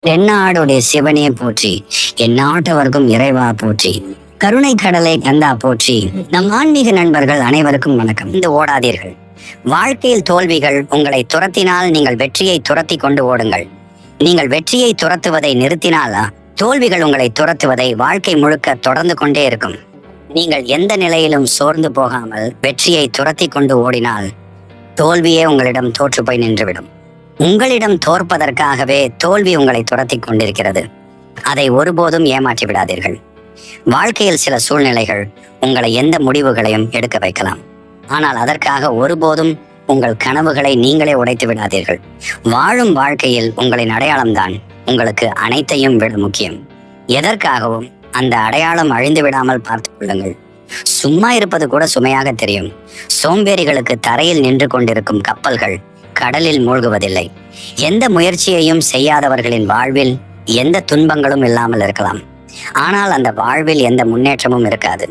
தென்னாடுடைய சிவனே போற்றி, எந்நாட்டவர்க்கும் இறைவா போற்றி, கருணை கடலை கந்தா போற்றி. நம் ஆன்மீக நண்பர்கள் அனைவருக்கும் வணக்கம். இந்த ஓடாதீர்கள். வாழ்க்கையில் தோல்விகள் உங்களை துரத்தினால் நீங்கள் வெற்றியை துரத்தி கொண்டு ஓடுங்கள். நீங்கள் வெற்றியை துரத்துவதை நிறுத்தினாலா தோல்விகள் உங்களை துரத்துவதை வாழ்க்கை முழுக்க தொடர்ந்து கொண்டே இருக்கும். நீங்கள் எந்த நிலையிலும் சோர்ந்து போகாமல் வெற்றியை துரத்தி கொண்டு ஓடினால் தோல்வியே உங்களிடம் தோற்று போய் நின்றுவிடும். உங்களிடம் தோற்பதற்காகவே தோல்வி உங்களை துரத்தி கொண்டிருக்கிறது. அதை ஒருபோதும் ஏமாற்றி விடாதீர்கள். வாழ்க்கையில் சில சூழ்நிலைகள் உங்களை எந்த முடிவுகளையும் எடுக்க வைக்கலாம். ஆனால் அதற்காக ஒருபோதும் உங்கள் கனவுகளை நீங்களே உடைத்து விடாதீர்கள். வாழும் வாழ்க்கையில் உங்களின் அடையாளம்தான் உங்களுக்கு அனைத்தையும் விட முக்கியம். எதற்காகவும் அந்த அடையாளம் அழிந்து விடாமல் பார்த்துக் கொள்ளுங்கள். சும்மா இருப்பது கூட சுமையாக தெரியும். சோம்பேறிகளுக்கு தரையில் நின்று கொண்டிருக்கும் கப்பல்கள் கடலில் மூழ்குவதில்லை. எந்த முயற்சியையும் செய்யாதவர்களின் வாழ்வில் எந்த துன்பங்களும் இல்லாமல் இருக்கலாம். ஆனால் அந்த வாழ்வில் எந்த முன்னேற்றமும் இருக்காது.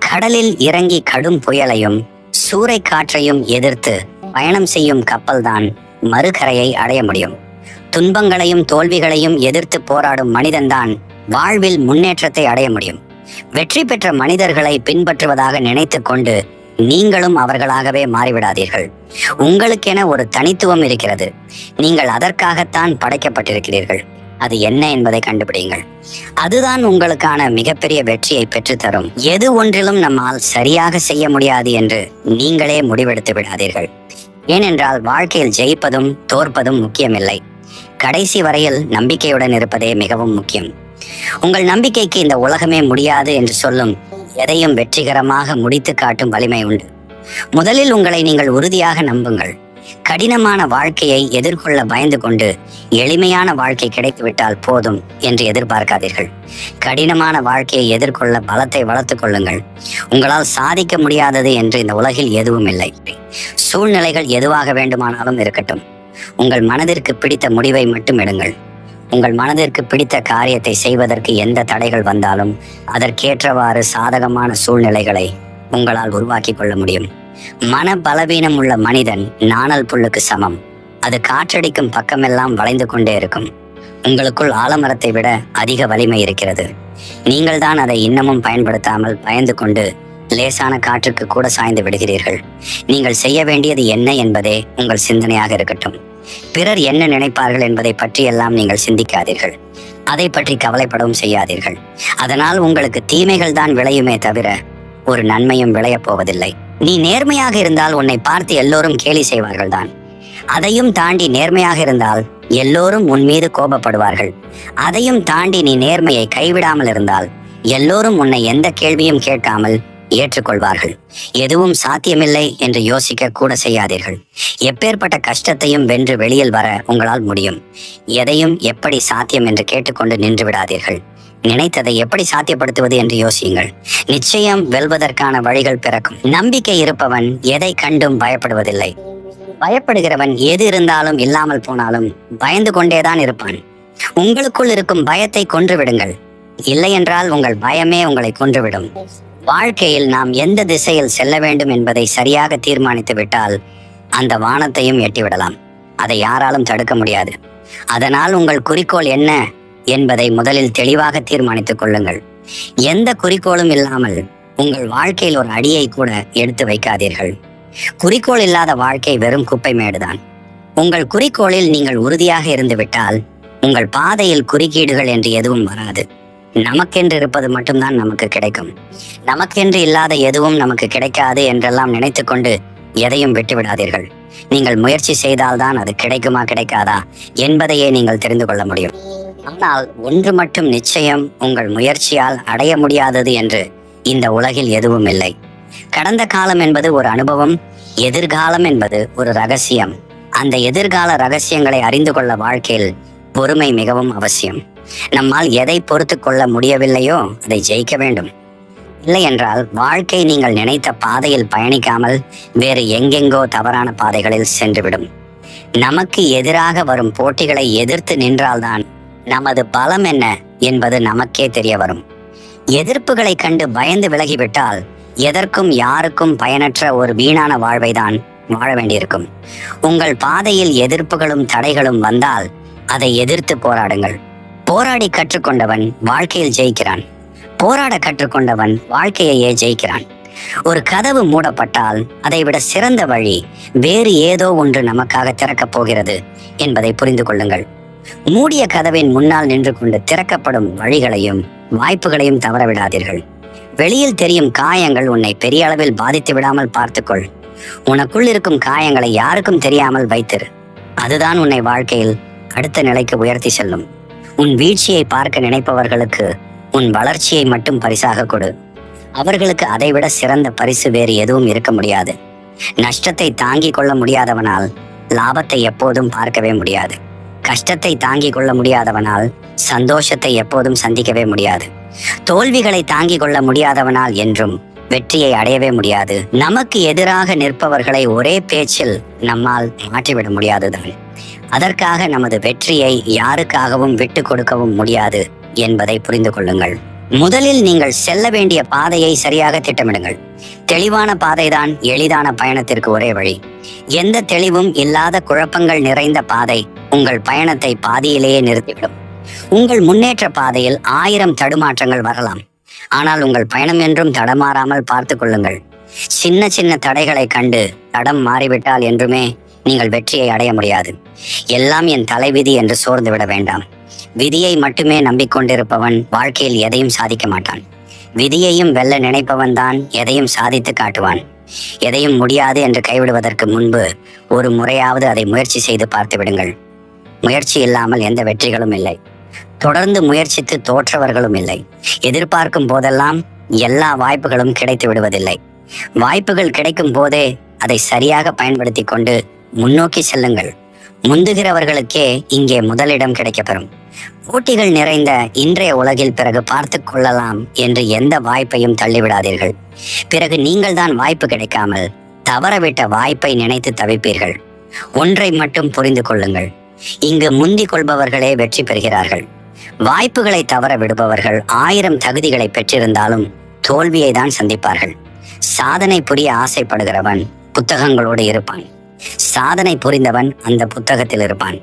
கடலில் இறங்கி கடும் புயலையும் சூறை காற்றையும் எதிர்த்து பயணம் செய்யும் கப்பல் தான் மறுகரையை அடைய முடியும். துன்பங்களையும் தோல்விகளையும் எதிர்த்து போராடும் மனிதன்தான் வாழ்வில் முன்னேற்றத்தை அடைய முடியும். வெற்றி பெற்ற மனிதர்களை பின்பற்றுவதாக நினைத்து கொண்டு நீங்களும் அவர்களாகவே மாறிவிடாதீர்கள். உங்களுக்கென ஒரு தனித்துவம் இருக்கிறது. நீங்கள் அதற்காகத்தான் படைக்கப்பட்டிருக்கிறீர்கள். அது என்ன என்பதை கண்டுபிடிங்கள். அதுதான் உங்களுக்கான மிகப்பெரிய வெற்றியை பெற்றுத்தரும். எது ஒன்றிலும் நம்மால் சரியாக செய்ய முடியாது என்று நீங்களே முடிவெடுத்து விடாதீர்கள். ஏனென்றால் வாழ்க்கையில் ஜெயிப்பதும் தோற்பதும் முக்கியமில்லை. கடைசி வரையில் நம்பிக்கையுடன் இருப்பதே மிகவும் முக்கியம். உங்கள் நம்பிக்கைக்கு இந்த உலகமே முடியாது என்று சொல்லும் எதையும் வெற்றிகரமாக முடித்து காட்டும் வலிமை உண்டு. முதலில் உங்களை நீங்கள் உறுதியாக நம்புங்கள். கடினமான வாழ்க்கையை எதிர்கொள்ள பயந்து கொண்டு எளிமையான வாழ்க்கை கிடைத்துவிட்டால் போதும் என்று எதிர்பார்க்காதீர்கள். கடினமான வாழ்க்கையை எதிர்கொள்ள பலத்தை வளர்த்துக் கொள்ளுங்கள். உங்களால் சாதிக்க முடியாதது என்று இந்த உலகில் எதுவும் இல்லை. சூழ்நிலைகள் எதுவாக வேண்டுமானாலும் இருக்கட்டும். உங்கள் மனதிற்கு பிடித்த முடிவை மட்டும் எடுங்கள். உங்கள் மனதிற்கு பிடித்த காரியத்தை செய்வதற்கு எந்த தடைகள் வந்தாலும் அதற்கேற்றவாறு சாதகமான சூழ்நிலைகளை உங்களால் உருவாக்கி கொள்ள முடியும். மன பலவீனம் உள்ள மனிதன் நாணல் புல்லுக்கு சமம். அது காற்றடிக்கும் பக்கமெல்லாம் வளைந்து கொண்டே இருக்கும். உங்களுக்குள் ஆலமரத்தை விட அதிக வலிமை இருக்கிறது. நீங்கள் தான் அதை இன்னமும் பயன்படுத்தாமல் பயந்து கொண்டு லேசான காற்றுக்கு கூட சாய்ந்து விடுகிறீர்கள். நீங்கள் செய்ய வேண்டியது என்ன என்பதே உங்கள் சிந்தனையாக இருக்கட்டும். பிறர் என்ன நினைப்பார்கள் என்பதை பற்றியெல்லாம் நீங்கள் சிந்திக்காதீர்கள். அதை பற்றி கவலைப்படவும் செய்யாதீர்கள். அதனால் உங்களுக்கு தீமைகள் தான் விளையுமே தவிர ஒரு நன்மையும் விளையப் போவதில்லை. நீ நேர்மையாக இருந்தால் உன்னை பார்த்து எல்லோரும் கேலி செய்வார்கள் தான். அதையும் தாண்டி நேர்மையாக இருந்தால் எல்லோரும் உன் மீது கோபப்படுவார்கள். அதையும் தாண்டி நீ நேர்மையை கைவிடாமல் இருந்தால் எல்லோரும் உன்னை எந்த கேள்வியும் கேட்காமல் ஏற்றுக்கொள்வார்கள். எதுவும் சாத்தியமில்லை என்று யோசிக்க கூட செய்யாதீர்கள். எப்பேற்பட்ட கஷ்டத்தையும் வென்று வெளியில் வர உங்களால் முடியும். எதையும் எப்படி சாத்தியம் என்று கேட்டுக்கொண்டு நின்று விடாதீர்கள். நினைத்ததை எப்படி சாத்தியப்படுத்துவது என்று யோசியுங்கள். நிச்சயம் வெல்வதற்கான வழிகள் பிறக்கும். நம்பிக்கை இருப்பவன் எதை கண்டும் பயப்படுவதில்லை. பயப்படுகிறவன் எது இருந்தாலும் இல்லாமல் போனாலும் பயந்து கொண்டேதான் இருப்பான். உங்களுக்குள் இருக்கும் பயத்தை கொன்று விடுங்கள். இல்லை என்றால் உங்கள் பயமே உங்களை கொன்றுவிடும். வாழ்க்கையில் நாம் எந்த திசையில் செல்ல வேண்டும் என்பதை சரியாக தீர்மானித்து விட்டால் அந்த வானத்தையும் எட்டிவிடலாம். அதை யாராலும் தடுக்க முடியாது. அதனால் உங்கள் குறிக்கோள் என்ன என்பதை முதலில் தெளிவாக தீர்மானித்துக் கொள்ளுங்கள். எந்த குறிக்கோளும் இல்லாமல் உங்கள் வாழ்க்கையில் ஒரு அடியை கூட எடுத்து வைக்காதீர்கள். குறிக்கோள் இல்லாத வாழ்க்கை வெறும் குப்பை மேடுதான். உங்கள் குறிக்கோளில் நீங்கள் உறுதியாக இருந்து விட்டால் உங்கள் பாதையில் குறுக்கீடுகள் என்று எதுவும் வராது. நமக்கென்று இருப்பது மட்டும்தான் நமக்கு கிடைக்கும். நமக்கென்று இல்லாத எதுவும் நமக்கு கிடைக்காது என்றெல்லாம் நினைத்து கொண்டு எதையும் விட்டுவிடாதீர்கள். நீங்கள் முயற்சி செய்தால்தான் அது கிடைக்குமா கிடைக்காதா என்பதையே நீங்கள் தெரிந்து கொள்ள முடியும். ஆனால் ஒன்று மட்டும் நிச்சயம், உங்கள் முயற்சியால் அடைய முடியாதது என்று இந்த உலகில் எதுவும் இல்லை. கடந்த காலம் என்பது ஒரு அனுபவம். எதிர்காலம் என்பது ஒரு ரகசியம். அந்த எதிர்கால ரகசியங்களை அறிந்து கொள்ள வாழ்க்கையில் பொறுமை மிகவும் அவசியம். நம்மால் எதை பொறுத்து கொள்ள முடியவில்லையோ அதை ஜெயிக்க வேண்டும். இல்லை என்றால் வாழ்க்கை நீங்கள் நினைத்த பாதையில் பயணிக்காமல் வேறு எங்கெங்கோ தவறான பாதைகளில் சென்றுவிடும். நமக்கு எதிராக வரும் போட்டிகளை எதிர்த்து நின்றால்தான் நமது பலம் என்ன என்பது நமக்கே தெரிய வரும். எதிர்ப்புகளை கண்டு பயந்து விலகிவிட்டால் எதற்கும் யாருக்கும் பயனற்ற ஒரு வீணான வாழ்வை தான் வாழ வேண்டியிருக்கும். உங்கள் பாதையில் எதிர்ப்புகளும் தடைகளும் வந்தால் அதை எதிர்த்து போராடுங்கள். போராடி கற்றுக்கொண்டவன் வாழ்க்கையில் ஜெயிக்கிறான். போராட கற்றுக்கொண்டவன் வாழ்க்கையையே ஜெயிக்கிறான். ஒரு கதவு மூடப்பட்டால் அதை விட சிறந்த வழி வேறு ஏதோ ஒன்று நமக்காக திறக்கப் போகிறது என்பதை புரிந்து கொள்ளுங்கள். மூடிய கதவின் முன்னால் நின்று கொண்டு திறக்கப்படும் வழிகளையும் வாய்ப்புகளையும் தவறவிடாதீர்கள். வெளியில் தெரியும் காயங்கள் உன்னை பெரிய அளவில் பாதித்து விடாமல் பார்த்துக்கொள். உனக்குள் இருக்கும் காயங்களை யாருக்கும் தெரியாமல் வைத்திரு. அதுதான் உன்னை வாழ்க்கையில் அடுத்த நிலைக்கு உயர்த்தி செல்லும். உன் வீழ்ச்சியை பார்க்க நினைப்பவர்களுக்கு உன் வளர்ச்சியை மட்டும் பரிசாக கொடு. அவர்களுக்கு அதைவிட சிறந்த பரிசு வேறு எதுவும் இருக்க முடியாது. நஷ்டத்தை தாங்கிக் கொள்ள முடியாதவனால் லாபத்தை எப்போதும் பார்க்கவே முடியாது. கஷ்டத்தை தாங்கிக் கொள்ள முடியாதவனால் சந்தோஷத்தை எப்போதும் சந்திக்கவே முடியாது. தோல்விகளை தாங்கிக் கொள்ள முடியாதவனால் என்றும் வெற்றியை அடையவே முடியாது. நமக்கு எதிராக நிற்பவர்களை ஒரே பேச்சில் நம்மால் மாற்றிவிட முடியாதுதான். அதற்காக நமது வெற்றியை யாருக்காகவும் விட்டு கொடுக்கவும் முடியாது என்பதை புரிந்து கொள்ளுங்கள். முதலில் நீங்கள் செல்ல வேண்டிய பாதையை சரியாக திட்டமிடுங்கள். தெளிவான பாதைதான் எளிதான பயணத்திற்கு ஒரே வழி. எந்த தெளிவும் இல்லாத குழப்பங்கள் நிறைந்த பாதை உங்கள் பயணத்தை பாதியிலேயே நிறுத்திவிடும். உங்கள் முன்னேற்ற பாதையில் 1000 தடுமாற்றங்கள் வரலாம். ஆனால் உங்கள் பயணம் என்றும் தடமாறாமல் பார்த்து கொள்ளுங்கள். சின்ன சின்ன தடைகளை கண்டு தடம் மாறிவிட்டால் என்றுமே நீங்கள் வெற்றியை அடைய முடியாது. எல்லாம் என் தலைவிதி என்று சோர்ந்து விட வேண்டாம். விதியை மட்டுமே நம்பிக்கொண்டிருப்பவன் வாழ்க்கையில் எதையும் சாதிக்க மாட்டான். விதியையும் வெல்ல நினைப்பவன் தான் எதையும் சாதித்து காட்டுவான். எதையும் முடியாது என்று கைவிடுவதற்கு முன்பு ஒரு முறையாவது அதை முயற்சி செய்து பார்த்து விடுங்கள். முயற்சி இல்லாமல் எந்த வெற்றிகளும் இல்லை. தொடர்ந்து முயற்சித்து தோற்றவர்களும் இல்லை. எதிர்பார்க்கும் போதெல்லாம் எல்லா வாய்ப்புகளும் கிடைத்து விடுவதில்லை. வாய்ப்புகள் கிடைக்கும் போதே அதை சரியாக பயன்படுத்தி கொண்டு முன்னோக்கி செல்லுங்கள். முந்துகிறவர்களுக்கே இங்கே முதலிடம் கிடைக்கப்பெறும். போட்டிகள் நிறைந்த இன்றைய உலகில் பிறகு பார்த்து கொள்ளலாம் என்று எந்த வாய்ப்பையும் தள்ளிவிடாதீர்கள். பிறகு நீங்கள் தான் வாய்ப்பு கிடைக்காமல் தவறவிட்ட வாய்ப்பை நினைத்து தவிப்பீர்கள். ஒன்றை மட்டும் புரிந்து கொள்ளுங்கள். இங்கு முந்திக் கொள்பவர்களே வெற்றி பெறுகிறார்கள். வாய்ப்புகளை தவற விடுபவர்கள் 1000 தகுதிகளை பெற்றிருந்தாலும் தோல்வியை தான் சந்திப்பார்கள். சாதனை புரிய ஆசைப்படுகிறவன் புத்தகங்களோடு இருப்பான். சாதனை புரிந்தவன் அந்த புத்தகத்தில் இருப்பான்.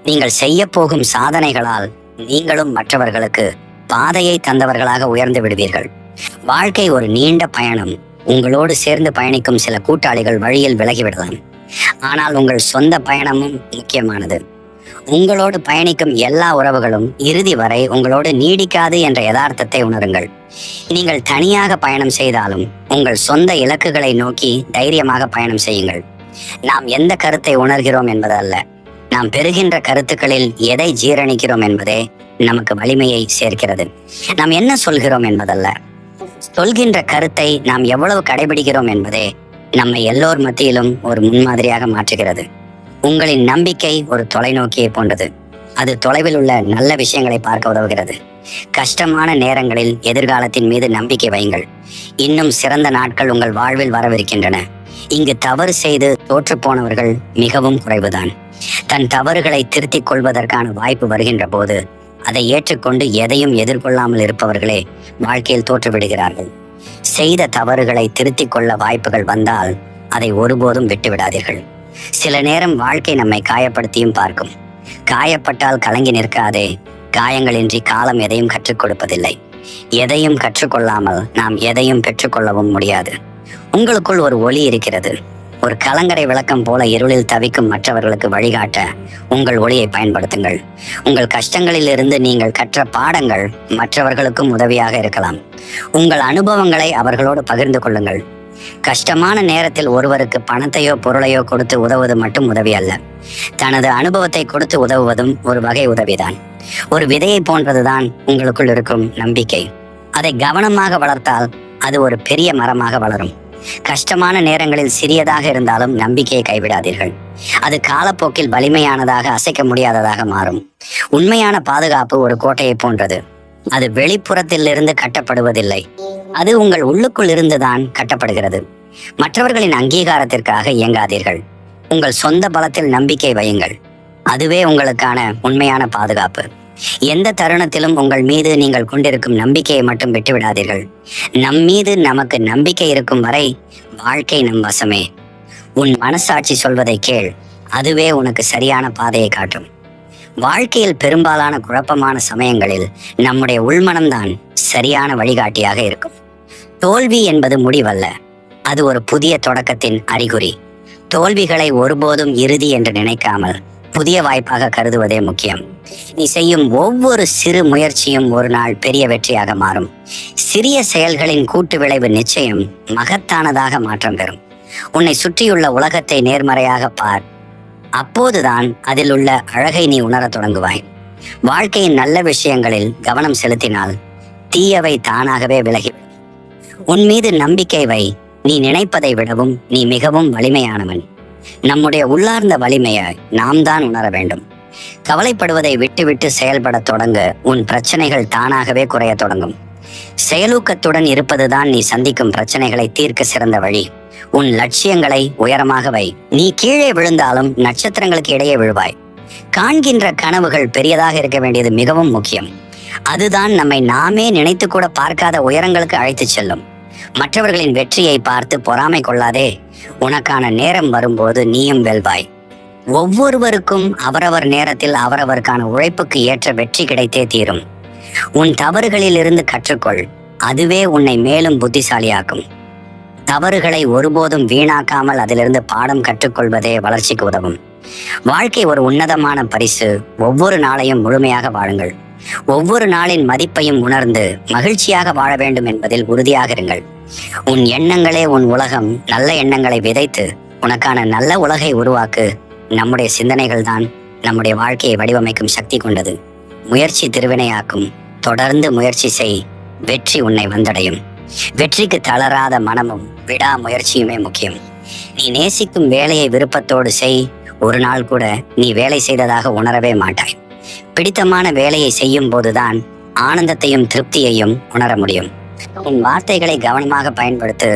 நீங்கள் செய்ய போகும் சாதனைகளால் நீங்களும் மற்றவர்களுக்கு பாதையை தந்தவர்களாக உயர்ந்து விடுவீர்கள். வாழ்க்கை ஒரு நீண்ட பயணம். உங்களோடு சேர்ந்து பயணிக்கும் சில கூட்டாளிகள் வழியில் விலகிவிடலாம். ஆனால் உங்கள் சொந்த பயணமும் முக்கியமானது. உங்களோடு பயணிக்கும் எல்லா உறவுகளும் இறுதி வரை உங்களோடு நீடிக்காது என்ற யதார்த்தத்தை உணருங்கள். நீங்கள் தனியாக பயணம் செய்தாலும் உங்கள் சொந்த இலக்குகளை நோக்கி தைரியமாக பயணம் செய்யுங்கள். நாம் எந்த கருத்தை உணர்கிறோம் என்பதல்ல, நாம் பெறுகின்ற கருத்துக்களில் எதை ஜீரணிக்கிறோம் என்பதே நமக்கு வலிமையை சேர்க்கிறது. நாம் என்ன சொல்கிறோம் என்பதல்ல, சொல்கின்ற கருத்தை நாம் எவ்வளவு கடைபிடிக்கிறோம் என்பதே நம்மை எல்லோர் மத்தியிலும் ஒரு முன்மாதிரியாக மாற்றுகிறது. உங்களின் நம்பிக்கை ஒரு தொலைநோக்கியை போன்றது. அது தொலைவில் உள்ள நல்ல விஷயங்களை பார்க்க உதவுகிறது. கஷ்டமான நேரங்களில் எதிர்காலத்தின் மீது நம்பிக்கை வையுங்கள். இன்னும் சிறந்த நாட்கள் உங்கள் வாழ்வில் வரவிருக்கின்றன. இங்கு தவறு செய்து தோற்று போனவர்கள் மிகவும் குறைவுதான். தன் தவறுகளை திருத்திக் கொள்வதற்கான வாய்ப்பு வருகின்ற போது அதை ஏற்றுக்கொண்டு எதையும் எதிர்கொள்ளாமல் இருப்பவர்களே வாழ்க்கையில் தோற்றுவிடுகிறார்கள். செய்த தவறுகளை திருத்திக் கொள்ள வாய்ப்புகள் வந்தால் அதை ஒருபோதும் விட்டுவிடாதீர்கள். சில நேரம் வாழ்க்கை நம்மை காயப்படுத்தியும் பார்க்கும். காயப்பட்டால் கலங்கி நிற்காதே. காயங்களின்றி காலம் எதையும் கற்றுக் கொடுப்பதில்லை. எதையும் கற்றுக்கொள்ளாமல் நாம் எதையும் பெற்றுக்கொள்ளவும் முடியாது. உங்களுக்குள் ஒரு ஒளி இருக்கிறது. ஒரு கலங்கரை விளக்கம் போல இருளில் தவிக்கும் மற்றவர்களுக்கு வழிகாட்ட உங்கள் ஒளியை பயன்படுத்துங்கள். உங்கள் கஷ்டங்களில் இருந்து நீங்கள் கற்ற பாடங்கள் மற்றவர்களுக்கும் உதவியாக இருக்கலாம். உங்கள் அனுபவங்களை அவர்களோடு பகிர்ந்து கொள்ளுங்கள். கஷ்டமான நேரத்தில் ஒருவருக்கு பணத்தையோ பொருளையோ கொடுத்து உதவுவது மட்டும் உதவி அல்ல. தனது அனுபவத்தை கொடுத்து உதவுவதும் ஒரு வகை உதவிதான். ஒரு விதையை போன்றதுதான் உங்களுக்குள் இருக்கும் நம்பிக்கை. அதை கவனமாக வளர்த்தால் அது ஒரு பெரிய மரமாக வளரும். கஷ்டமான நேரங்களில் சிறியதாக இருந்தாலும் நம்பிக்கையை கைவிடாதீர்கள். அது காலப்போக்கில் வலிமையானதாக, அசைக்க முடியாததாக மாறும். உண்மையான பாதுகாப்பு ஒரு கோட்டையை போன்றது. அது வெளிப்புறத்திலிருந்து கட்டப்படுவதில்லை. அது உங்கள் உள்ளுக்குள் இருந்துதான் கட்டப்படுகிறது. மற்றவர்களின் அங்கீகாரத்திற்காக இயங்காதீர்கள். உங்கள் சொந்த பலத்தில் நம்பிக்கை வையுங்கள். அதுவே உங்களுக்கான உண்மையான பாதுகாப்பு. எந்த தருணத்திலும் உங்கள் மீது நீங்கள் கொண்டிருக்கும் நம்பிக்கையை மட்டும் விட்டுவிடாதீர்கள். நம் மீது நமக்கு நம்பிக்கை இருக்கும் வரை வாழ்க்கை நம் வசமே. உன் மனசாட்சி சொல்வதை கேள். அதுவே உனக்கு சரியான பாதையை காட்டும். வாழ்க்கையில் பெரும்பாலான குழப்பமான சமயங்களில் நம்முடைய உள்மனம்தான் சரியான வழிகாட்டியாக இருக்கும். தோல்வி என்பது முடிவல்ல, அது ஒரு புதிய தொடக்கத்தின் அறிகுறி. தோல்விகளை ஒருபோதும் இறுதி என்று நினைக்காமல் புதிய வாய்ப்பாக கருதுவதே முக்கியம். நீ செய்யும் ஒவ்வொரு சிறு முயற்சியும் ஒரு நாள் பெரிய வெற்றியாக மாறும். சிறிய செயல்களின் கூட்டு விளைவு நிச்சயம் மகத்தானதாக மாற்றம் பெறும். உன்னை சுற்றியுள்ள உலகத்தை நேர்மறையாக பார். அப்போதுதான் அதில் உள்ள அழகை நீ உணரத் தொடங்குவாய். வாழ்க்கையின் நல்ல விஷயங்களில் கவனம் செலுத்தினால் தீயவை தானாகவே விலகி. உன் மீது நம்பிக்கை வை. நீ நினைப்பதை விடவும் நீ மிகவும் வலிமையானவன். நம்முடைய உள்ளார்ந்த வலிமையை நாம் தான் உணர வேண்டும். கவலைப்படுவதை விட்டுவிட்டு செயல்பட தொடங்க உன் பிரச்சனைகள் தானாகவே குறைய தொடங்கும். செயலூக்கத்துடன் இருப்பதுதான் நீ சந்திக்கும் பிரச்சனைகளை தீர்க்க சிறந்த வழி. உன் லட்சியங்களை உயரமாக வை. நீ கீழே விழுந்தாலும் நட்சத்திரங்களுக்கு இடையே விழுவாய். காண்கின்ற கனவுகள் பெரியதாக இருக்க வேண்டியது மிகவும் முக்கியம். அதுதான் நம்மை நாமே நினைத்து கூட பார்க்காத உயரங்களுக்கு அழைத்து செல்லும். மற்றவர்களின் வெற்றியை பார்த்து பொறாமை கொள்ளாதே. உனக்கான நேரம் வரும்போது நீயும் வெல்வாய். ஒவ்வொருவருக்கும் அவரவர் நேரத்தில் அவரவருக்கான உழைப்புக்கு ஏற்ற வெற்றி கிடைத்தே தீரும். உன் தவறுகளில் இருந்து கற்றுக்கொள். அதுவே உன்னை மேலும் புத்திசாலியாக்கும். தவறுகளை ஒருபோதும் வீணாக்காமல் அதிலிருந்து பாடம் கற்றுக்கொள்வதே வளர்ச்சிக்கு உதவும். வாழ்க்கை ஒரு உன்னதமான பரிசு. ஒவ்வொரு நாளையும் முழுமையாக வாழுங்கள். ஒவ்வொரு நாளின் மதிப்பையும் உணர்ந்து மகிழ்ச்சியாக வாழ வேண்டும் என்பதில் உறுதியாக இருங்கள். உன் எண்ணங்களே உன் உலகம். நல்ல எண்ணங்களை விதைத்து உனக்கான நல்ல உலகை உருவாக்கு. நம்முடைய சிந்தனைகள் தான் நம்முடைய வாழ்க்கையை வடிவமைக்கும் சக்தி கொண்டது. முயற்சி திருவினையாக்கும். தொடர்ந்து முயற்சி செய். வெற்றி உன்னை வந்தடையும். வெற்றிக்கு தளராத மனமும் விடாமுயற்சியுமே முக்கியம். நீ நேசிக்கும் வேலையை விருப்பத்தோடு செய். ஒரு நாள் கூட நீ வேலை செய்ததாக உணரவே மாட்டாய். பிடித்தமான வேலையை செய்யும் போதுதான் ஆனந்தத்தையும் திருப்தியையும் உணர முடியும். உன் வார்த்தைகளை கவனமாக பயன்படுத்து.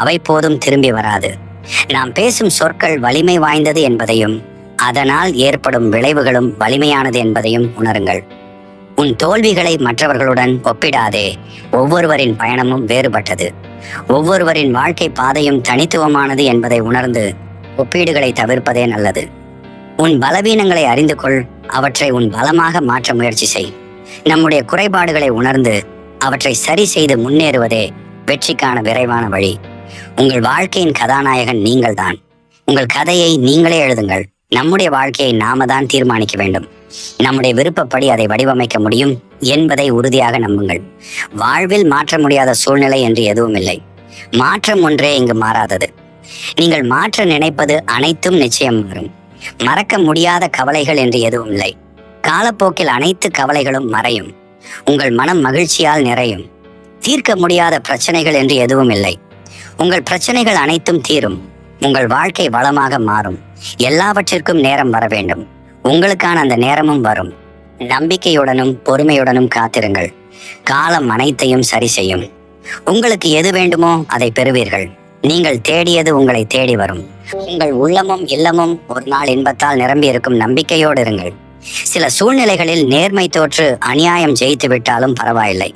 அவை போதும் திரும்பி வராது. நாம் பேசும் சொற்கள் வலிமை வாய்ந்தது என்பதையும் அதனால் ஏற்படும் விளைவுகளும் வலிமையானது என்பதையும் உணருங்கள். உன் தோல்விகளை மற்றவர்களுடன் ஒப்பிடாதே. ஒவ்வொருவரின் பயணமும் வேறுபட்டது. ஒவ்வொருவரின் வாழ்க்கை பாதையும் தனித்துவமானது என்பதை உணர்ந்து ஒப்பீடுகளை தவிர்ப்பதே நல்லது. உன் பலவீனங்களை அறிந்து கொள். அவற்றை உன் பலமாக மாற்ற முயற்சி செய். நம்முடைய குறைபாடுகளை உணர்ந்து அவற்றை சரி செய்து முன்னேறுவதே வெற்றிக்கான விரைவான வழி. உங்கள் வாழ்க்கையின் கதாநாயகன் நீங்கள்தான். உங்கள் கதையை நீங்களே எழுதுங்கள். நம்முடைய வாழ்க்கையை நாம தான் தீர்மானிக்க வேண்டும். நம்முடைய விருப்பப்படி அதை வடிவமைக்க முடியும் என்பதை உறுதியாக நம்புங்கள். வாழ்வில் மாற்ற முடியாத சூழ்நிலை என்று எதுவும் இல்லை. மாற்றம் ஒன்றே இங்கு மாறாதது. நீங்கள் மாற்ற நினைப்பது அனைத்தும் நிச்சயம் மாறும். மறக்க முடியாத கவலைகள் என்று எதுவும் இல்லை. காலப்போக்கில் அனைத்து கவலைகளும் மறையும். உங்கள் மனம் மகிழ்ச்சியால் நிறையும். தீர்க்க முடியாத பிரச்சனைகள் என்று எதுவும் இல்லை. உங்கள் பிரச்சனைகள் அனைத்தும் தீரும். உங்கள் வாழ்க்கை வளமாக மாறும். எல்லாவற்றிற்கும் நேரம் வர வேண்டும். உங்களுக்கான அந்த நேரமும் வரும். நம்பிக்கையுடனும் பொறுமையுடனும் காத்திருங்கள். காலம் அனைத்தையும் சரி செய்யும். உங்களுக்கு எது வேண்டுமோ அதை பெறுவீர்கள். நீங்கள் தேடியது உங்களை தேடி வரும். உங்கள் உள்ளமும் இல்லமும் ஒரு நாள் இன்பத்தால் நிரம்பி இருக்கும் நம்பிக்கையோடு இருங்கள். சில சூழ்நிலைகளில் நேர்மை தோற்று அநியாயம் ஜெயித்து விட்டாலும் பரவாயில்லை.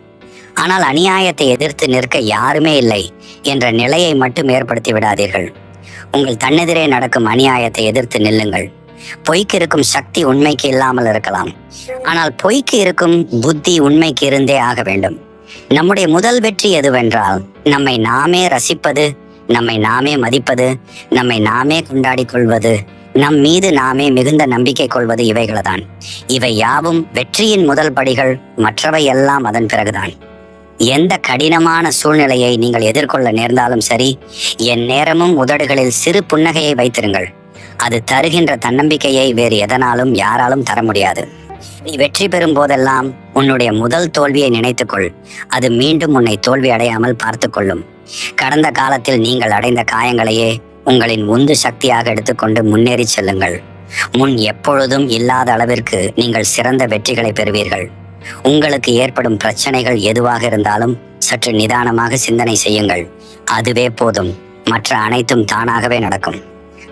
ஆனால் அநியாயத்தை எதிர்த்து நிற்க யாருமே இல்லை என்ற நிலையை மட்டும் ஏற்படுத்தி விடாதீர்கள். உங்கள் தன்னெதிரே நடக்கும் அநியாயத்தை எதிர்த்து நில்லுங்கள். பொய்க்கு இருக்கும் சக்தி உண்மைக்கு இல்லாமல் இருக்கலாம். ஆனால் பொய்க்கு இருக்கும் புத்தி உண்மைக்கு இருந்தே ஆக வேண்டும். நம்முடைய முதல் வெற்றி எதுவென்றால் நம்மை நாமே ரசிப்பது, நம்மை நாமே மதிப்பது, நம்மை நாமே கொண்டாடி கொள்வது, நம் மீது நாமே மிகுந்த நம்பிக்கை கொள்வது. இவைகளதான். இவை யாவும் வெற்றியின் முதல் படிகள். மற்றவை எல்லாம் அதன் பிறகுதான். எந்த கடினமான சூழ்நிலையை நீங்கள் எதிர்கொள்ள நேர்ந்தாலும் சரி, என் நேரமும் உதடுகளில் சிறு புன்னகையை வைத்திருங்கள். அது தருகின்ற தன்னம்பிக்கையை வேறு எதனாலும் யாராலும் தர முடியாது. நீ வெற்றி பெறும் போதெல்லாம் உன்னுடைய முதல் தோல்வியை நினைத்துக்கொள். அது மீண்டும் உன்னை தோல்வி அடையாமல் பார்த்து கொள்ளும். கடந்த காலத்தில் நீங்கள் அடைந்த காயங்களையே உங்களின் உந்து சக்தியாக எடுத்துக்கொண்டு முன்னேறி செல்லுங்கள். முன் எப்பொழுதும் இல்லாத அளவிற்கு நீங்கள் சிறந்த வெற்றிகளை பெறுவீர்கள். உங்களுக்கு ஏற்படும் பிரச்சனைகள் எதுவாக இருந்தாலும் சற்று நிதானமாக சிந்தனை செய்யுங்கள். அதுவே போதும். மற்ற அனைத்தும் தானாகவே நடக்கும்.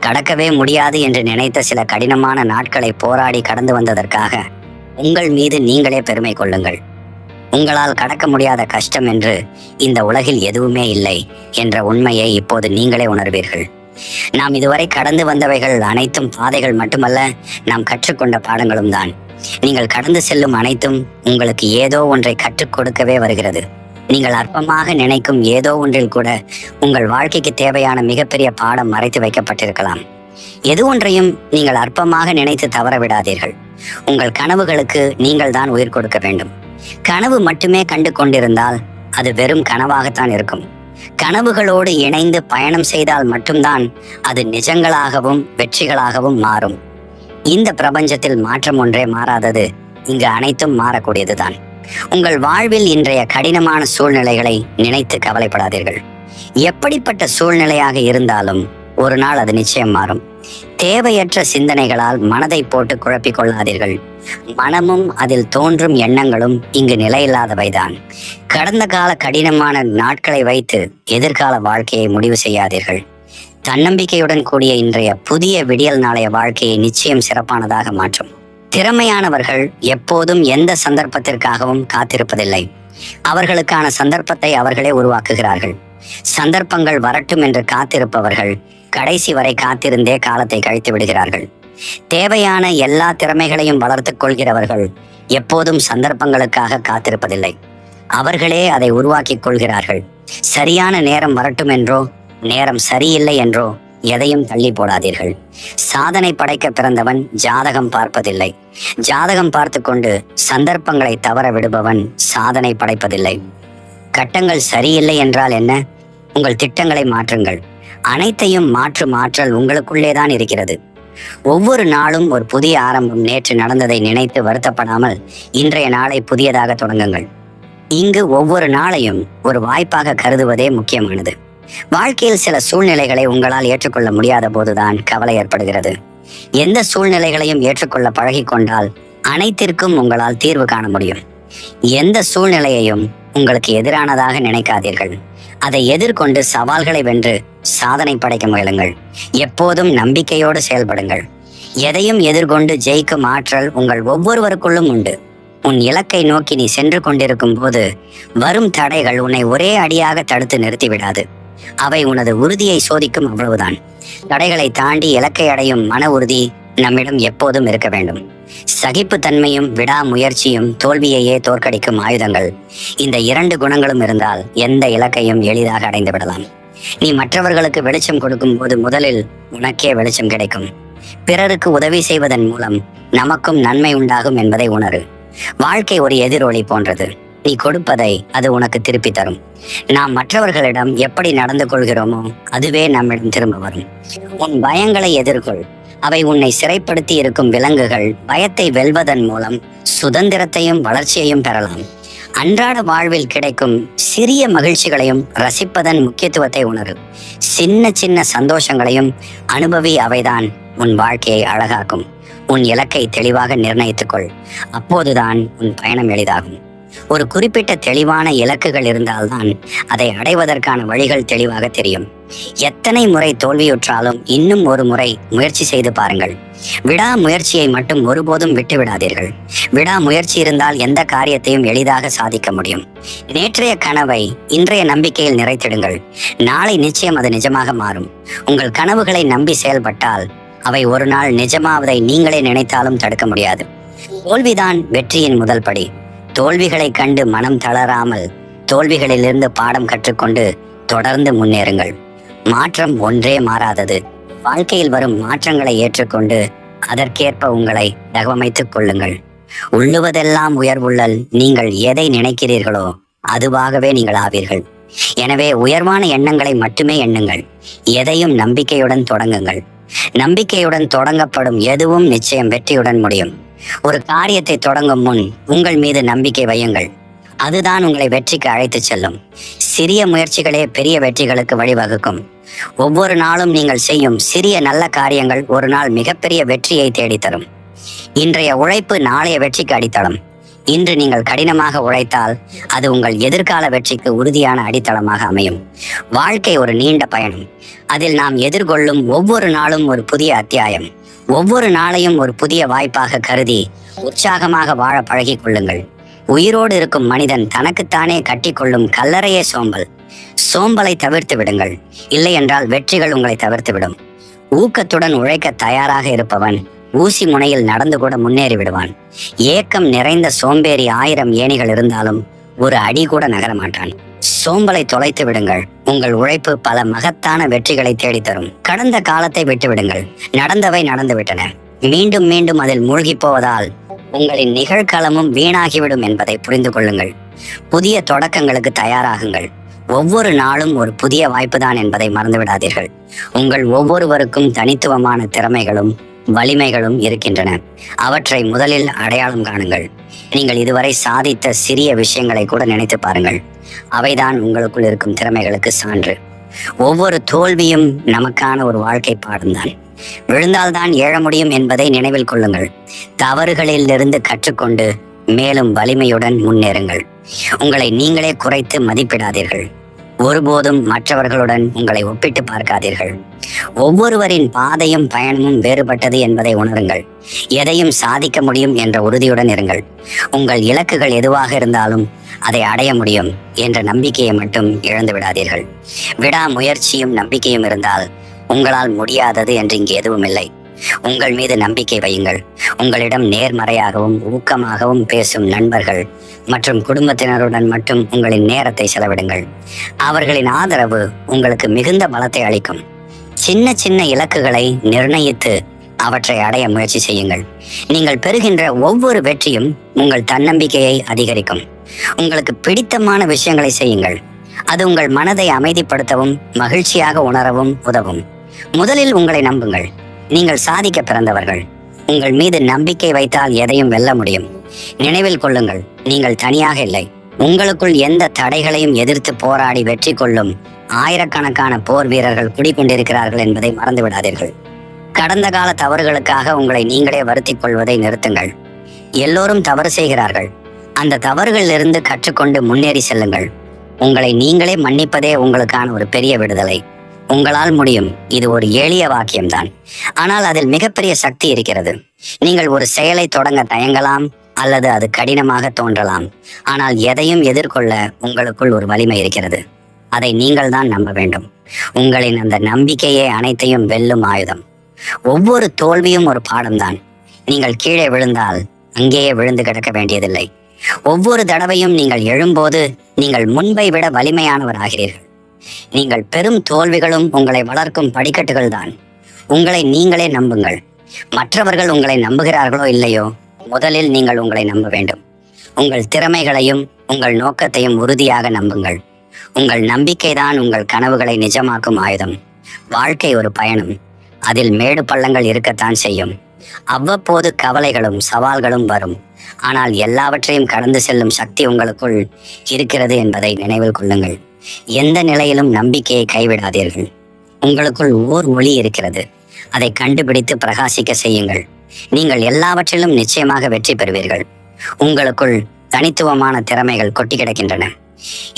கடக்கவே முடியாது என்று நினைத்த சில கடினமான நாட்களை போராடி கடந்து வந்ததற்காக உங்கள் மீது நீங்களே பெருமை கொள்ளுங்கள். உங்களால் கடக்க முடியாத கஷ்டம் என்று இந்த உலகில் எதுவுமே இல்லை என்ற உண்மையை இப்போது நீங்களே உணர்வீர்கள். நாம் இதுவரை கடந்து வந்தவைகள் அனைத்தும் பாதைகள் மட்டுமல்ல, நாம் கற்றுக்கொண்ட பாடங்களும் தான். நீங்கள் கடந்து செல்லும் அனைத்தும் உங்களுக்கு ஏதோ ஒன்றை கற்றுக் கொடுக்கவே வருகிறது. நீங்கள் அற்பமாக நினைக்கும் ஏதோ ஒன்றில் கூட உங்கள் வாழ்க்கைக்கு தேவையான மிகப்பெரிய பாடம் மறைத்து வைக்கப்பட்டிருக்கலாம். எது ஒன்றையும் நீங்கள் அற்பமாக நினைத்து தவற விடாதீர்கள். உங்கள் கனவுகளுக்கு நீங்கள் தான் உயிர் கொடுக்க வேண்டும். கனவு மட்டுமே கண்டு கொண்டிருந்தால் அது வெறும் கனவாகத்தான் இருக்கும். கனவுகளோடு இணைந்து பயணம் செய்தால் மட்டும்தான் அது நிஜங்களாகவும் வெற்றிகளாகவும் மாறும். இந்த பிரபஞ்சத்தில் மாற்றம் ஒன்றே மாறாதது, இங்கு அனைத்தும் மாறக்கூடியதுதான். உங்கள் வாழ்வில் இன்றைய கடினமான சூழ்நிலைகளை நினைத்து கவலைப்படாதீர்கள். எப்படிப்பட்ட சூழ்நிலையாக இருந்தாலும் ஒரு நாள் அது நிச்சயம் மாறும். தேவையற்ற சிந்தனைகளால் மனதை போட்டு குழப்பிக் கொள்ளாதீர்கள். மனமும் அதில் தோன்றும் எண்ணங்களும் இங்கு நிலையில்லாதவைதான். கடந்த கால கடினமான நாட்களை வைத்து எதிர்கால வாழ்க்கையை முடிவு செய்யாதீர்கள். தன்னம்பிக்கையுடன் கூடிய இன்றைய புதிய விடியல் நாளைய வாழ்க்கையை நிச்சயம் சிறப்பானதாக மாற்றும். திறமையானவர்கள் எப்போதும் எந்த சந்தர்ப்பத்திற்காகவும் காத்திருப்பதில்லை. அவர்களுக்கான சந்தர்ப்பத்தை அவர்களே உருவாக்குகிறார்கள். சந்தர்ப்பங்கள் வரட்டும் என்று காத்திருப்பவர்கள் கடைசி வரை காத்திருந்தே காலத்தை கழித்து விடுகிறார்கள். தேவையான எல்லா திறமைகளையும் வளர்த்துக் கொள்கிறவர்கள் எப்போதும் சந்தர்ப்பங்களுக்காக காத்திருப்பதில்லை. அவர்களே அதை உருவாக்கிக் கொள்கிறார்கள். சரியான நேரம் வரட்டும் என்றோ நேரம் சரியில்லை என்றோ எதையும் தள்ளி போடாதீர்கள். சாதனை படைக்க பிறந்தவன் ஜாதகம் பார்ப்பதில்லை. ஜாதகம் பார்த்து கொண்டு சந்தர்ப்பங்களை தவற விடுபவன் சாதனை படைப்பதில்லை. கட்டங்கள் சரியில்லை என்றால் என்ன? உங்கள் திட்டங்களை மாற்றுங்கள். அனைத்தையும் மாற்றும் ஆற்றல் உங்களுக்குள்ளேதான் இருக்கிறது. ஒவ்வொரு நாளும் ஒரு புதிய ஆரம்பம். நேற்று நடந்ததை நினைத்து வருத்தப்படாமல் இன்றைய நாளை புதியதாக தொடங்குங்கள். இங்கு ஒவ்வொரு நாளையும் ஒரு வாய்ப்பாக கருதுவதே முக்கியமானது. வாழ்க்கையில் சில சூழ்நிலைகளை உங்களால் ஏற்றுக்கொள்ள முடியாத போதுதான் கவலை ஏற்படுகிறது. எந்த சூழ்நிலைகளையும் ஏற்றுக்கொள்ள பழகிக்கொண்டால் அனைத்திற்கும் உங்களால் தீர்வு காண முடியும். எந்த சூழ்நிலையையும் உங்களுக்கு எதிரானதாக நினைக்காதீர்கள். அதை எதிர்கொண்டு சவால்களை வென்று சாதனை படைக்க முயலுங்கள். எப்போதும் நம்பிக்கையோடு செயல்படுங்கள். எதையும் எதிர்கொண்டு ஜெயிக்கும் ஆற்றல் உங்கள் ஒவ்வொருவருக்குள்ளும் உண்டு. உன் இலக்கை நோக்கி நீ சென்று கொண்டிருக்கும் போது வரும் தடைகள் உன்னை ஒரே அடியாக தடுத்து நிறுத்திவிடாது. அவை உனது உறுதியை சோதிக்கும், அவ்வளவுதான். தடைகளை தாண்டி இலக்கை அடையும் மன உறுதி நம்மிடம் எப்போதும் இருக்க வேண்டும். சகிப்புத்தன்மையும் விடாமுயற்சியும் தோல்வியையே தோற்கடிக்கும் ஆயுதங்கள். இந்த 2 குணங்களும் இருந்தால் எந்த இலக்கையும் எளிதாக அடைந்து விடலாம். நீ மற்றவர்களுக்கு வெளிச்சம் கொடுக்கும் போது முதலில் உனக்கே வெளிச்சம் கிடைக்கும். பிறருக்கு உதவி செய்வதன் மூலம் நமக்கும் நன்மை உண்டாகும் என்பதை உணரு. வாழ்க்கை ஒரு எதிரொலி போன்றது. நீ கொடுப்பதை அது உனக்கு திருப்பி தரும். நாம் மற்றவர்களிடம் எப்படி நடந்து கொள்கிறோமோ அதுவே நம்மிடம் திரும்ப வரும். உன் பயங்களை எதிர்கொள். அவை உன்னை சிறைப்படுத்தி இருக்கும் விலங்குகள். பயத்தை வெல்வதன் மூலம் சுதந்திரத்தையும் வளர்ச்சியையும் பெறலாம். அன்றாட வாழ்வில் கிடைக்கும் சிறிய மகிழ்ச்சிகளையும் ரசிப்பதன் முக்கியத்துவத்தை உணரு. சின்ன சின்ன சந்தோஷங்களையும் அனுபவி. அவைதான் உன் வாழ்க்கையை அழகாக்கும். உன் இலக்கை தெளிவாக நிர்ணயித்துக்கொள். அப்போதுதான் உன் பயணம் எளிதாகும். ஒரு குறிப்பிட்ட தெளிவான இலக்குகள் இருந்தால்தான் அதை அடைவதற்கான வழிகள் தெளிவாக தெரியும். எத்தனை முறை தோல்வியுற்றாலும் இன்னும் ஒரு முறை முயற்சி செய்து பாருங்கள். விடாமுயற்சியை மட்டும் ஒருபோதும் விட்டு விடாதீர்கள். விடாமுயற்சி இருந்தால் எந்த காரியத்தையும் எளிதாக சாதிக்க முடியும். நேற்றைய கனவை இன்றைய நம்பிக்கையில் நிறைத்திடுங்கள். நாளை நிச்சயம் அது நிஜமாக மாறும். உங்கள் கனவுகளை நம்பி செயல்பட்டால் அவை ஒரு நாள் நிஜமாவதை நீங்களே நினைத்தாலும் தடுக்க முடியாது. தோல்விதான் வெற்றியின் முதல் படி. தோல்விகளை கண்டு மனம் தளராமல் தோல்விகளிலிருந்து பாடம் கற்றுக்கொண்டு தொடர்ந்து முன்னேறுங்கள். மாற்றம் ஒன்றே மாறாதது. வாழ்க்கையில் வரும் மாற்றங்களை ஏற்றுக்கொண்டு அதற்கேற்ப உங்களை தகவமைத்துக் கொள்ளுங்கள். உள்ளுவதெல்லாம் உயர்வுள்ளல். நீங்கள் எதை நினைக்கிறீர்களோ அதுவாகவே நீங்கள் ஆவீர்கள். எனவே உயர்வான எண்ணங்களை மட்டுமே எண்ணுங்கள். எதையும் நம்பிக்கையுடன் தொடங்குங்கள். நம்பிக்கையுடன் தொடங்கப்படும் எதுவும் நிச்சயம் வெற்றியுடன் முடியும். ஒரு காரியத்தை தொடங்கும் முன் உங்கள் மீது நம்பிக்கை வையுங்கள். அதுதான் உங்களை வெற்றிக்கு அழைத்து செல்லும். சிறிய முயற்சிகளே பெரிய வெற்றிகளுக்கு வழிவகுக்கும். ஒவ்வொரு நாளும் நீங்கள் செய்யும் சிறிய நல்ல காரியங்கள் ஒரு நாள் மிகப்பெரிய வெற்றியை தேடித்தரும். இன்றைய உழைப்பு நாளைய வெற்றிக்கு அடித்தளம். இன்று நீங்கள் கடினமாக உழைத்தால் அது உங்கள் எதிர்கால வெற்றிக்கு உறுதியான அடித்தளமாக அமையும். வாழ்க்கை ஒரு நீண்ட பயணம். அதில் நாம் எதிர்கொள்ளும் ஒவ்வொரு நாளும் ஒரு புதிய அத்தியாயம். ஒவ்வொரு நாளையும் ஒரு புதிய வாய்ப்பாக கருதி உற்சாகமாக வாழ பழகிக் கொள்ளுங்கள். உயிரோடு இருக்கும் மனிதன் தனக்குத்தானே கட்டிக்கொள்ளும் கல்லறையே சோம்பல். சோம்பலை தவிர்த்து விடுங்கள். இல்லை என்றால் வெற்றிகள் உங்களை தவிர்த்து விடும். ஊக்கத்துடன் உழைக்க தயாராக இருப்பவன் ஊசி முனையில் நடந்து கூட முன்னேறி விடுவான். ஏக்கம் நிறைந்த சோம்பேறி 1000 ஏணிகள் இருந்தாலும் ஒரு அடி கூட நகர மாட்டான். சோம்பலை தொலைத்து விடுங்கள். உங்கள் உழைப்பு பல மகத்தான வெற்றிகளை தேடித்தரும். கடந்த காலத்தை விட்டு விடுங்கள். நடந்தவை நடந்து விட்டன. மீண்டும் மீண்டும் அதில் மூழ்கி போவதால் உங்களின் நிகழ்காலமும் வீணாகிவிடும் என்பதை புரிந்து கொள்ளுங்கள். புதிய தொடக்கங்களுக்கு தயாராகுங்கள். ஒவ்வொரு நாளும் ஒரு புதிய வாய்ப்புதான் என்பதை மறந்துவிடாதீர்கள். உங்கள் ஒவ்வொருவருக்கும் தனித்துவமான திறமைகளும் வலிமைகளும் இருக்கின்றன. அவற்றை முதலில் அடையாளம் காணுங்கள். நீங்கள் இதுவரை சாதித்த சிறிய விஷயங்களை கூட நினைத்து பாருங்கள். அவைதான் உங்களுக்குள் இருக்கும் திறமைகளுக்கு சான்று. ஒவ்வொரு தோல்வியும் நமக்கான ஒரு வாழ்க்கை பாடம்தான். விழுந்தால்தான் எழ முடியும் என்பதை நினைவில் கொள்ளுங்கள். தவறுகளிலிருந்து கற்றுக்கொண்டு மேலும் வலிமையுடன் முன்னேறுங்கள். உங்களை நீங்களே குறைத்து மதிப்பிடாதீர்கள். ஒருபோதும் மற்றவர்களுடன் உங்களை ஒப்பிட்டு பார்க்காதீர்கள். ஒவ்வொருவரின் பாதையும் பயணமும் வேறுபட்டது என்பதை உணருங்கள். எதையும் சாதிக்க முடியும் என்ற உறுதியுடன் இருங்கள். உங்கள் இலக்குகள் எதுவாக இருந்தாலும் அதை அடைய முடியும் என்ற நம்பிக்கையை மட்டும் இழந்து விடாதீர்கள். விடாமுயற்சியும் நம்பிக்கையும் இருந்தால் உங்களால் முடியாதது என்று இங்கு எதுவும் இல்லை. உங்கள் மீது நம்பிக்கை வையுங்கள். உங்களிடம் நேர்மறையாகவும் ஊக்கமாகவும் பேசும் நண்பர்கள் மற்றும் குடும்பத்தினருடன் மட்டும் உங்களின் நேரத்தை செலவிடுங்கள். அவர்களின் ஆதரவு உங்களுக்கு மிகுந்த பலத்தை அளிக்கும். சின்ன சின்ன இலக்குகளை நிர்ணயித்து அவற்றை அடைய முயற்சி செய்யுங்கள். நீங்கள் பெறுகின்ற ஒவ்வொரு வெற்றியும் உங்கள் தன்னம்பிக்கையை அதிகரிக்கும். உங்களுக்கு பிடித்தமான விஷயங்களை செய்யுங்கள். அது உங்கள் மனதை அமைதிப்படுத்தவும் மகிழ்ச்சியாக உணரவும் உதவும். முதலில் உங்களை நம்புங்கள். நீங்கள் சாதிக்க பிறந்தவர்கள். உங்கள் மீது நம்பிக்கை வைத்தால் எதையும் வெல்ல முடியும். நினைவில் கொள்ளுங்கள், நீங்கள் தனியாக இல்லை. உங்களுக்குள் எந்த தடைகளையும் எதிர்த்து போராடி வெற்றி கொள்ளும் ஆயிரக்கணக்கான போர் வீரர்கள் குடிக்கொண்டிருக்கிறார்கள் என்பதை மறந்துவிடாதீர்கள். கடந்த கால தவறுகளுக்காக உங்களை நீங்களே வருத்திக் கொள்வதை நிறுத்துங்கள். எல்லோரும் தவறு செய்கிறார்கள். அந்த தவறுகளிலிருந்து கற்றுக்கொண்டு முன்னேறி செல்லுங்கள். உங்களை நீங்களே மன்னிப்பதே உங்களுக்கான ஒரு பெரிய விடுதலை. உங்களால் முடியும். இது ஒரு எளிய வாக்கியம்தான், ஆனால் அதில் மிகப்பெரிய சக்தி இருக்கிறது. நீங்கள் ஒரு செயலை தொடங்க தயங்கலாம் அல்லது அது கடினமாக தோன்றலாம். ஆனால் எதையும் எதிர்கொள்ள உங்களுக்குள் ஒரு வலிமை இருக்கிறது. அதை நீங்கள் தான் நம்ப வேண்டும். உங்களின் அந்த நம்பிக்கையே அனைத்தையும் வெல்லும் ஆயுதம். ஒவ்வொரு தோல்வியும் ஒரு பாடம்தான். நீங்கள் கீழே விழுந்தால் அங்கேயே விழுந்து கிடக்க வேண்டியதில்லை. ஒவ்வொரு தடவையும் நீங்கள் எழும்போது நீங்கள் முன்பை விட வலிமையானவர் ஆகிறீர்கள். நீங்கள் பெரும் தோல்விகளும் உங்களை வளர்க்கும் படிக்கட்டுகள் தான். உங்களை நீங்களே நம்புங்கள். மற்றவர்கள் உங்களை நம்புகிறார்களோ இல்லையோ, முதலில் நீங்கள் உங்களை நம்ப வேண்டும். உங்கள் திறமைகளையும் உங்கள் நோக்கத்தையும் உறுதியாக நம்புங்கள். உங்கள் நம்பிக்கைதான் உங்கள் கனவுகளை நிஜமாக்கும் ஆயுதம். வாழ்க்கை ஒரு பயணம். அதில் மேடு பள்ளங்கள் இருக்கத்தான் செய்யும். அவ்வப்போது கவலைகளும் சவால்களும் வரும். ஆனால் எல்லாவற்றையும் கடந்து செல்லும் சக்தி உங்களுக்குள் இருக்கிறது என்பதை நினைவில் கொள்ளுங்கள். எந்த நிலையிலும் நம்பிக்கையை கைவிடாதீர்கள். உங்களுக்குள் ஓர் ஒளி இருக்கிறது. அதை கண்டுபிடித்து பிரகாசிக்க செய்யுங்கள். நீங்கள் எல்லாவற்றிலும் நிச்சயமாக வெற்றி பெறுவீர்கள். உங்களுக்குள் தனித்துவமான திறமைகள் கொட்டி கிடக்கின்றன.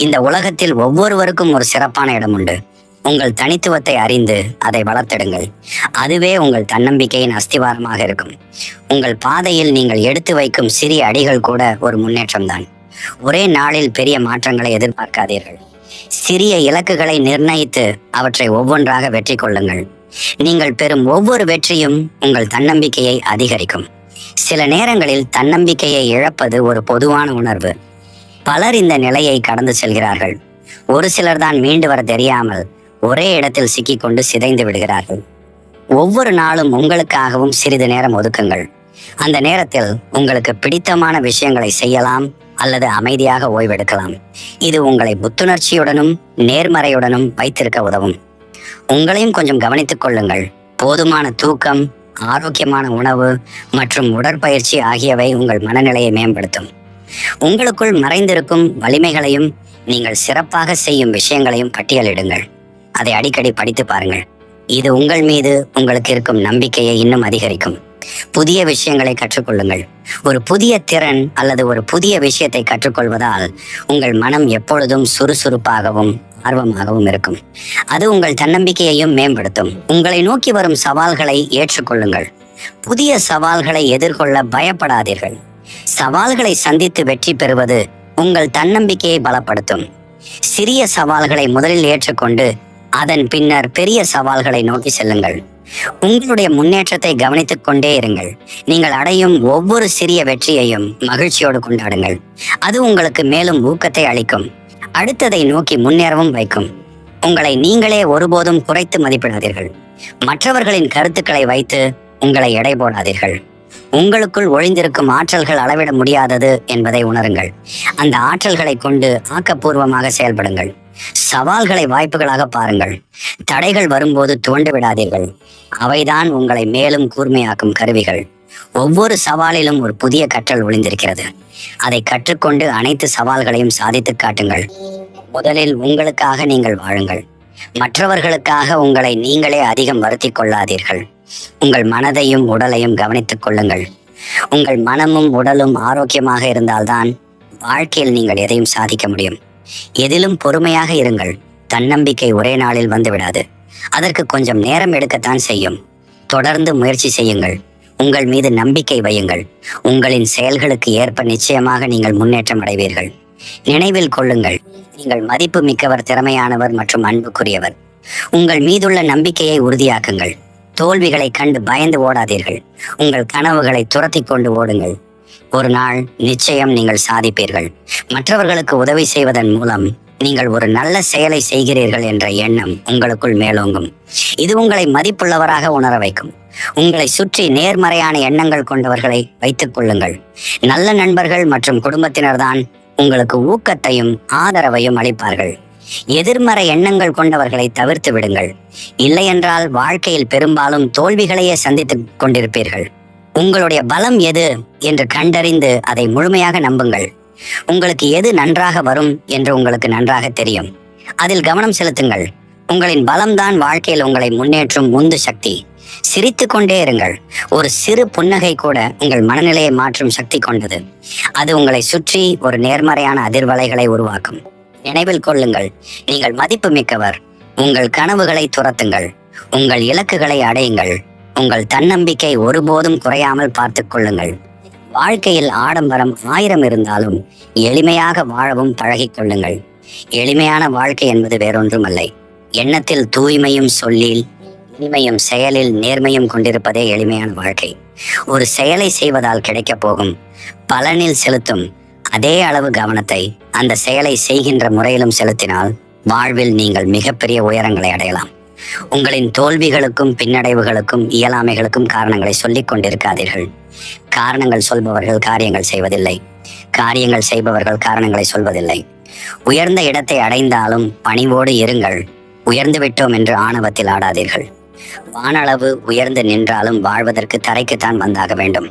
இந்த உலகத்தில் ஒவ்வொருவருக்கும் ஒரு சிறப்பான இடம் உண்டு. உங்கள் தனித்துவத்தை அறிந்து அதை வளர்த்திடுங்கள். அதுவே உங்கள் தன்னம்பிக்கையின் அஸ்திவாரமாக இருக்கும். உங்கள் பாதையில் நீங்கள் எடுத்து வைக்கும் சிறிய அடிகள் கூட ஒரு முன்னேற்றம்தான். ஒரே நாளில் பெரிய மாற்றங்களை எதிர்பார்க்காதீர்கள். சிறிய இலக்குகளை நிர்ணயித்து அவற்றை ஒவ்வொன்றாக வெற்றி கொள்ளுங்கள். நீங்கள் பெறும் ஒவ்வொரு வெற்றியும் உங்கள் தன்னம்பிக்கையை அதிகரிக்கும். சில நேரங்களில் தன்னம்பிக்கையை இழப்பது ஒரு பொதுவான உணர்வு. பலர் இந்த நிலையை கடந்து செல்கிறார்கள். ஒரு சிலர் தான் மீண்டு வர தெரியாமல் ஒரே இடத்தில் சிக்கிக்கொண்டு சிதைந்து விடுகிறார்கள். ஒவ்வொரு நாளும் உங்களுக்காகவும் சிறிது நேரம் ஒதுக்குங்கள். அந்த நேரத்தில் உங்களுக்கு பிடித்தமான விஷயங்களை செய்யலாம் அல்லது அமைதியாக ஓய்வெடுக்கலாம். இது உங்களை புத்துணர்ச்சியுடனும் நேர்மறையுடனும் வைத்திருக்க உதவும். உங்களையும் கொஞ்சம் கவனித்துக் கொள்ளுங்கள். போதுமான தூக்கம், ஆரோக்கியமான உணவு மற்றும் உடற்பயிற்சி ஆகியவை உங்கள் மனநிலையை மேம்படுத்தும். உங்களுக்குள் மறைந்திருக்கும் வலிமைகளையும் நீங்கள் சிறப்பாக செய்யும் விஷயங்களையும் பட்டியலிடுங்கள். அதை அடிக்கடி படித்து பாருங்கள். இது உங்கள் மீது உங்களுக்கு இருக்கும் நம்பிக்கையை இன்னும் அதிகரிக்கும். புதிய விஷயங்களை கற்றுக்கொள்ளுங்கள். ஒரு புதிய திறன் அல்லது ஒரு புதிய விஷயத்தை கற்றுக்கொள்வதால் உங்கள் மனம் எப்பொழுதும் சுறுசுறுப்பாகவும் ஆர்வமாகவும் இருக்கும். அது உங்கள் தன்னம்பிக்கையையும் மேம்படுத்தும். உங்களை நோக்கி வரும் சவால்களை ஏற்றுக்கொள்ளுங்கள். புதிய சவால்களை எதிர்கொள்ள பயப்படாதீர்கள். சவால்களை சந்தித்து வெற்றி பெறுவது உங்கள் தன்னம்பிக்கையை பலப்படுத்தும். சிறிய சவால்களை முதலில் ஏற்றுக்கொண்டு அதன் பின்னர் பெரிய சவால்களை நோக்கி செல்லுங்கள். உங்களுடைய முன்னேற்றத்தை கவனித்துக் கொண்டே இருங்கள். நீங்கள் அடையும் ஒவ்வொரு சிறிய வெற்றியையும் மகிழ்ச்சியோடு கொண்டாடுங்கள். அது உங்களுக்கு மேலும் ஊக்கத்தை அளிக்கும், அடுத்ததை நோக்கி முன்னேறவும் வைக்கும். உங்களை நீங்களே ஒருபோதும் குறைத்து மதிப்பிடாதீர்கள். மற்றவர்களின் கருத்துக்களை வைத்து உங்களை எடை போடாதீர்கள். உங்களுக்குள் ஒளிந்திருக்கும் ஆற்றல்கள் அளவிட முடியாதது என்பதை உணருங்கள். அந்த ஆற்றல்களை கொண்டு ஆக்கப்பூர்வமாக செயல்படுங்கள். சவால்களை வாய்ப்புகளாக பாருங்கள். தடைகள் வரும்போது துவண்டு விடாதீர்கள். அவைதான் உங்களை மேலும் கூர்மையாக்கும் கருவிகள். ஒவ்வொரு சவாலிலும் ஒரு புதிய கற்றல் ஒளிந்திருக்கிறது. அதை கற்றுக்கொண்டு அனைத்து சவால்களையும் சாதித்து காட்டுங்கள். முதலில் உங்களுக்காக நீங்கள் வாழுங்கள். மற்றவர்களுக்காக உங்களை நீங்களே அதிகம் வருத்திக் கொள்ளாதீர்கள். உங்கள் மனதையும் உடலையும் கவனித்துக் கொள்ளுங்கள். உங்கள் மனமும் உடலும் ஆரோக்கியமாக இருந்தால்தான் வாழ்க்கையில் நீங்கள் எதையும் சாதிக்க முடியும். எதிலும் பொறுமையாக இருங்கள். தன்னம்பிக்கை ஒரே நாளில் வந்துவிடாது. அதற்கு கொஞ்சம் நேரம் எடுக்கத்தான் செய்யும். தொடர்ந்து முயற்சி செய்யுங்கள். உங்கள் மீது நம்பிக்கை வையுங்கள். உங்களின் செயல்களுக்கு ஏற்ப நிச்சயமாக நீங்கள் முன்னேற்றம் அடைவீர்கள். நினைவில் கொள்ளுங்கள், நீங்கள் மதிப்பு மிக்கவர், திறமையானவர் மற்றும் அன்புக்குரியவர். உங்கள் மீதுள்ள நம்பிக்கையை உறுதியாக்குங்கள். தோல்விகளை கண்டு பயந்து ஓடாதீர்கள். உங்கள் கனவுகளை துரத்தி கொண்டு ஓடுங்கள். ஒரு நாள் நிச்சயம் நீங்கள் சாதிப்பீர்கள். மற்றவர்களுக்கு உதவி செய்வதன் மூலம் நீங்கள் ஒரு நல்ல செயலை செய்கிறீர்கள் என்ற எண்ணம் உங்களுக்குள் மேலோங்கும். இது உங்களை மதிப்புள்ளவராக உணர வைக்கும். உங்களை சுற்றி நேர்மறையான எண்ணங்கள் கொண்டவர்களை வைத்துக் கொள்ளுங்கள். நல்ல நண்பர்கள் மற்றும் குடும்பத்தினர்தான் உங்களுக்கு ஊக்கத்தையும் ஆதரவையும் அளிப்பார்கள். எதிர்மறை எண்ணங்கள் கொண்டவர்களை தவிர்த்து விடுங்கள். இல்லையென்றால் வாழ்க்கையில் பெரும்பாலும் தோல்விகளையே சந்தித்துக் கொண்டிருப்பீர்கள். உங்களுடைய பலம் எது என்று கண்டறிந்து அதை முழுமையாக நம்புங்கள். உங்களுக்கு எது நன்றாக வரும் என்று உங்களுக்கு நன்றாக தெரியும். அதில் கவனம் செலுத்துங்கள். உங்களின் பலம்தான் வாழ்க்கையில் உங்களை முன்னேற்றும் உந்து சக்தி. சிரித்து கொண்டே இருங்கள். ஒரு சிறு புன்னகை கூட உங்கள் மனநிலையை மாற்றும் சக்தி கொண்டது. அது உங்களை சுற்றி ஒரு நேர்மறையான அதிர்வலைகளை உருவாக்கும். நினைவில் கொள்ளுங்கள், நீங்கள் மதிப்பு மிக்கவர். உங்கள் கனவுகளை துரத்துங்கள். உங்கள் இலக்குகளை அடையுங்கள். உங்கள் தன்னம்பிக்கை ஒருபோதும் குறையாமல் பார்த்துக் கொள்ளுங்கள். வாழ்க்கையில் ஆடம்பரம் 1000 இருந்தாலும் எளிமையாக வாழவும் பழகிக் கொள்ளுங்கள். எளிமையான வாழ்க்கை என்பது வேறொன்றுமல்ல. எண்ணத்தில் தூய்மையும், சொல்லில் இனிமையும், செயலில் நேர்மையும் கொண்டிருப்பதே எளிமையான வாழ்க்கை. ஒரு செயலை செய்வதால் கிடைக்கப் போகும் பலனில் செலுத்தும் அதே அளவு கவனத்தை அந்த செயலை செய்கின்ற முறையிலும் செலுத்தினால் வாழ்வில் நீங்கள் மிகப்பெரிய உயரங்களை அடையலாம். உங்களின் தோல்விகளுக்கும் பின்னடைவுகளுக்கும் இயலாமைகளுக்கும் காரணங்களை சொல்லிக் கொண்டிருக்காதீர்கள். காரணங்கள் சொல்பவர்கள் காரியங்கள் செய்வதில்லை. காரியங்கள் செய்பவர்கள் காரணங்களை சொல்வதில்லை. உயர்ந்த இடத்தை அடைந்தாலும் பணிவோடு இருங்கள். உயர்ந்து விட்டோம் என்று ஆணவத்தில் ஆடாதீர்கள். வானளவு உயர்ந்து நின்றாலும் வாழ்வதற்கு தரைக்குத்தான் வந்தாக வேண்டும்.